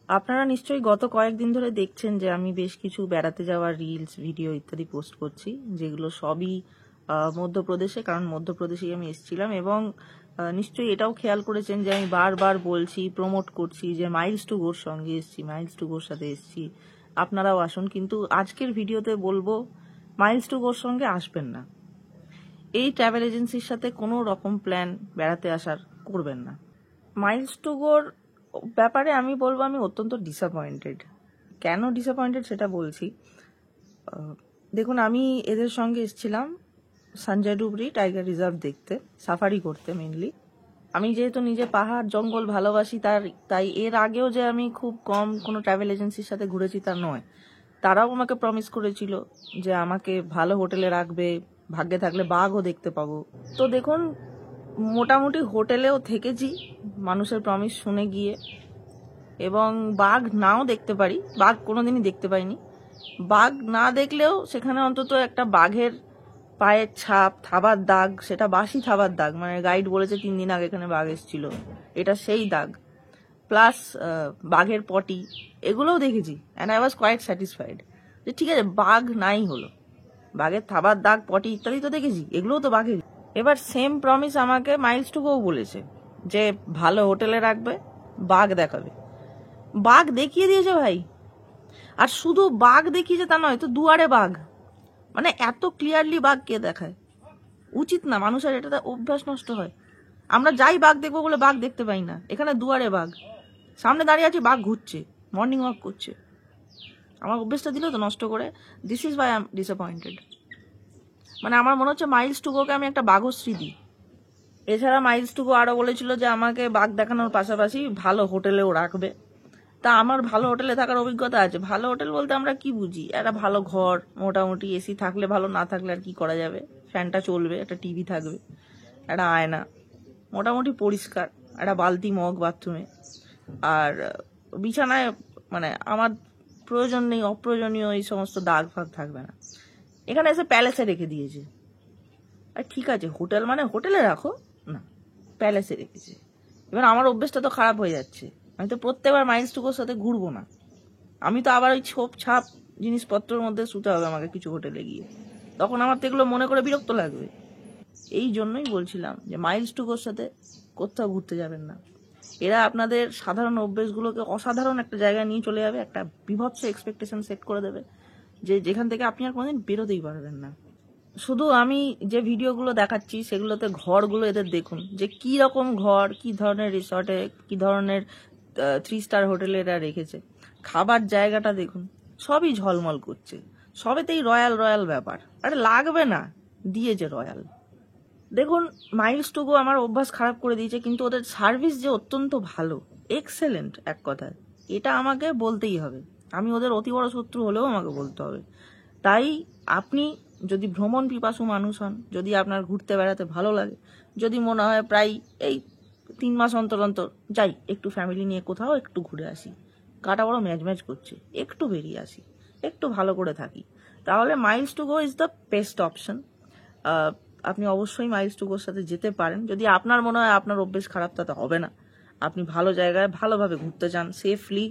আপনারা নিশ্চয়ই গত কয়েকদিন ধরে দেখছেন যে আমি বেশ কিছু বেড়াতে যাওয়ার রিলস ভিডিও ইত্যাদি পোস্ট করছি, যেগুলো সবই মধ্যপ্রদেশে, কারণ মধ্যপ্রদেশেই আমি এসেছিলাম। এবং নিশ্চয়ই এটাও খেয়াল করেছেন যে আমি বারবার বলছি, প্রমোট করছি যে মাইলস টু গোর সঙ্গে এসেছি, মাইলস টু গোর সাথে এসেছি, আপনারাও আসুন। কিন্তু আজকের ভিডিওতে বলবো মাইলস টু গোর সঙ্গে আসবেন না। এই ট্রাভেল এজেন্সির সাথে কোনো রকম প্ল্যান বেড়াতে আসার করবেন না। মাইলস টু গোর ব্যাপারে আমি বলবো আমি অত্যন্ত ডিসঅ্যাপয়েন্টেড। কেন ডিসঅ্যাপয়েন্টেড সেটা বলছি। দেখুন, আমি এদের সঙ্গে এসেছিলাম সঞ্জয় ডুবরি টাইগার রিজার্ভ দেখতে, সাফারি করতে মেনলি। আমি যেহেতু নিজে পাহাড় জঙ্গল ভালোবাসি, তাই এর আগেও যে আমি খুব কম কোনো ট্রাভেল এজেন্সির সাথে ঘুরেছি তা নয়। তারাও আমাকে প্রমিস করেছিল যে আমাকে ভালো হোটেলে রাখবে, ভাগ্যে থাকলে বাঘও দেখতে পাবো। তো দেখুন, মোটামুটি হোটেলেও থেকেছি মানুষের প্রমিস শুনে গিয়ে, এবং বাঘ নাও দেখতে পারি, বাঘ কোনোদিনই দেখতে পাইনি। বাঘ না দেখলেও সেখানে অন্তত একটা বাঘের পায়ের ছাপ, থাবার দাগ, সেটা বাসি থাবার দাগ, মানে গাইড বলেছে 3 দিন আগে এখানে বাঘ এসেছিল, এটা সেই দাগ, প্লাস বাঘের পটি, এগুলোও দেখেছি। And I was quite satisfied যে ঠিক আছে, বাঘ নাই হলো, বাঘের থাবার দাগ, পটি ইত্যাদি তো দেখেছি, এগুলোও তো বাঘের। এবার সেম প্রমিস আমাকে মাইলস টু গোও বলেছে যে ভালো হোটেলে রাখবে, বাঘ দেখাবে। বাঘ দেখিয়ে দিয়েছে ভাই। আর শুধু বাঘ দেখিয়েছে তা নয়, তো দুয়ারে বাঘ, মানে এত ক্লিয়ারলি বাঘ কে দেখায়? উচিত না, মানুষের এটা অভ্যাস নষ্ট হয়। আমরা যাই বাঘ দেখবো বলে বাঘ দেখতে পাই না, এখানে দুয়ারে বাঘ, সামনে দাঁড়িয়ে আছি, বাঘ ঘুরছে, মর্নিং ওয়াক করছে। আমার অভ্যেসটা দিল তো নষ্ট করে। This is Y I am disappointed. মানে আমার মনে হচ্ছে মাইলস টু গোকে আমি একটা বাঘশ্রী দিই। এছাড়া মাইলস টু গো আরো বলেছিল যে আমাকে বাঘ দেখানোর পাশাপাশি ভালো হোটেলেও রাখবে। তা আমার ভালো হোটেলে থাকার অভিজ্ঞতা আছে। ভালো হোটেল বলতে আমরা কি বুঝি? একটা ভালো ঘর, মোটামুটি এসি থাকলে ভালো, না থাকলে আর কি করা যাবে, ফ্যানটা চলবে, একটা টিভি থাকবে, একটা আয়না, মোটামুটি পরিষ্কার, একটা বালতি মগ বাথরুমে, আর বিছানায় মানে আমার প্রয়োজন নেই, অপ্রয়োজনীয় এই সমস্ত দাগ ফাগ থাকবে না। এখানে এসে প্যালেসে রেখে দিয়েছে। আর ঠিক আছে, হোটেল মানে হোটেলে রাখো না, প্যালেসে রেখেছে। এবার আমার অভ্যেসটা তো খারাপ হয়ে যাচ্ছে। আমি তো প্রত্যেকবার মাইলস টু গোর সাথে ঘুরবো না। আমি তো আবার ওই ছোপ ছাপ জিনিসপত্রের মধ্যে শুতে হবে আমাকে কিছু হোটেলে গিয়ে, তখন আমার তো এগুলো মনে করে বিরক্ত লাগবে। এই জন্যই বলছিলাম যে মাইলস টু গোর সাথে কোথাও ঘুরতে যাবেন না। এরা আপনাদের সাধারণ অভ্যেসগুলোকে অসাধারণ একটা জায়গায় নিয়ে চলে যাবে, একটা বিভৎস এক্সপেকটেশন সেট করে দেবে যে যেখান থেকে আপনি আর কোনোদিন বেরোতেই পারবেন না। শুধু আমি যে ভিডিওগুলো দেখাচ্ছি সেগুলোতে ঘরগুলো এদের দেখুন, যে কি রকম ঘর, কি ধরনের রিসর্টে, কি ধরনের 3 স্টার হোটেলে এরা রেখেছে। খাবার জায়গাটা দেখুন, সবই ঝলমল করছে, সবেতেই রয়্যাল রয়্যাল ব্যাপার। আরে লাগবে না, দিয়েছে রয়্যাল। দেখুন, মাইলস টু গো আমার অভ্যাস খারাপ করে দিয়েছে, কিন্তু ওদের সার্ভিস যে অত্যন্ত ভালো, এক্সেলেন্ট এক কথায়, এটা আমাকে বলতেই হবে। আমি ওদের অতি বড় শত্রু হলেও আমাকে বলতে হবে। তাই আপনি যদি ভ্রমণ পিপাসু মানুষ হন, যদি আপনার ঘুরতে বেড়াতে ভালো লাগে, যদি মনে হয় প্রায় এই 3 মাস অন্তর অন্তর যাই একটু ফ্যামিলি নিয়ে কোথাও একটু ঘুরে আসি, গাটা বড় ম্যাজম্যাজ করছে, একটু বেরিয়ে আসি, একটু ভালো করে থাকি, তাহলে Miles to go is the best option. আপনি অবশ্যই মাইলস টু গোর সাথে যেতে পারেন। যদি আপনার মনে হয় আপনার অভ্যেস খারাপ, তাতে হবে না। আপনি ভালো জায়গায় ভালোভাবে ঘুরতে চান, সেফলি,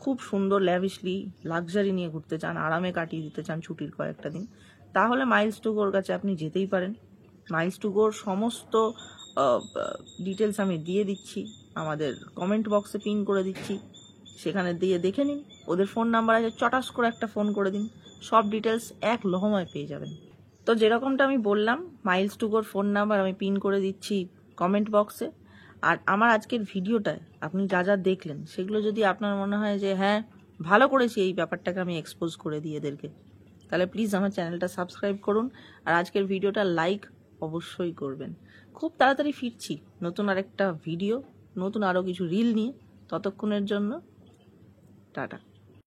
খুব সুন্দর ল্যাভিশলি লাক্সারি নিয়ে ঘুরতে চান, আরামে কাটিয়ে দিতে চান ছুটির কয়েকটা দিন, তাহলে মাইলস টু গোর কাছে আপনি যেতেই পারেন। মাইলস টু গোর সমস্ত ডিটেলস আমি দিয়ে দিচ্ছি, আমাদের কমেন্ট বক্সে পিন করে দিচ্ছি, সেখানে দিয়ে দেখে নিন। ওদের ফোন নাম্বার আছে, চটাস করে একটা ফোন করে দিন, সব ডিটেলস এক লহমায় পেয়ে যাবেন। তো যেরকমটা আমি বললাম, মাইলস টু গোর ফোন নাম্বার আমি পিন করে দিচ্ছি কমেন্ট বক্সে। আর আমার আজকের ভিডিওটায় আপনি যা যা দেখলেন, সেগুলো যদি আপনার মনে হয় যে হ্যাঁ ভালো করেছি এই ব্যাপারটাকে আমি এক্সপোজ করে দিই এদেরকে, তাহলে প্লিজ আমার চ্যানেলটা সাবস্ক্রাইব করুন। আর আজকের ভিডিওটা লাইক অবশ্যই করবেন। খুব তাড়াতাড়ি ফিরছি নতুন আরেকটা ভিডিও, নতুন আরও কিছু রিল নিয়ে। ততক্ষণের জন্য টাটা।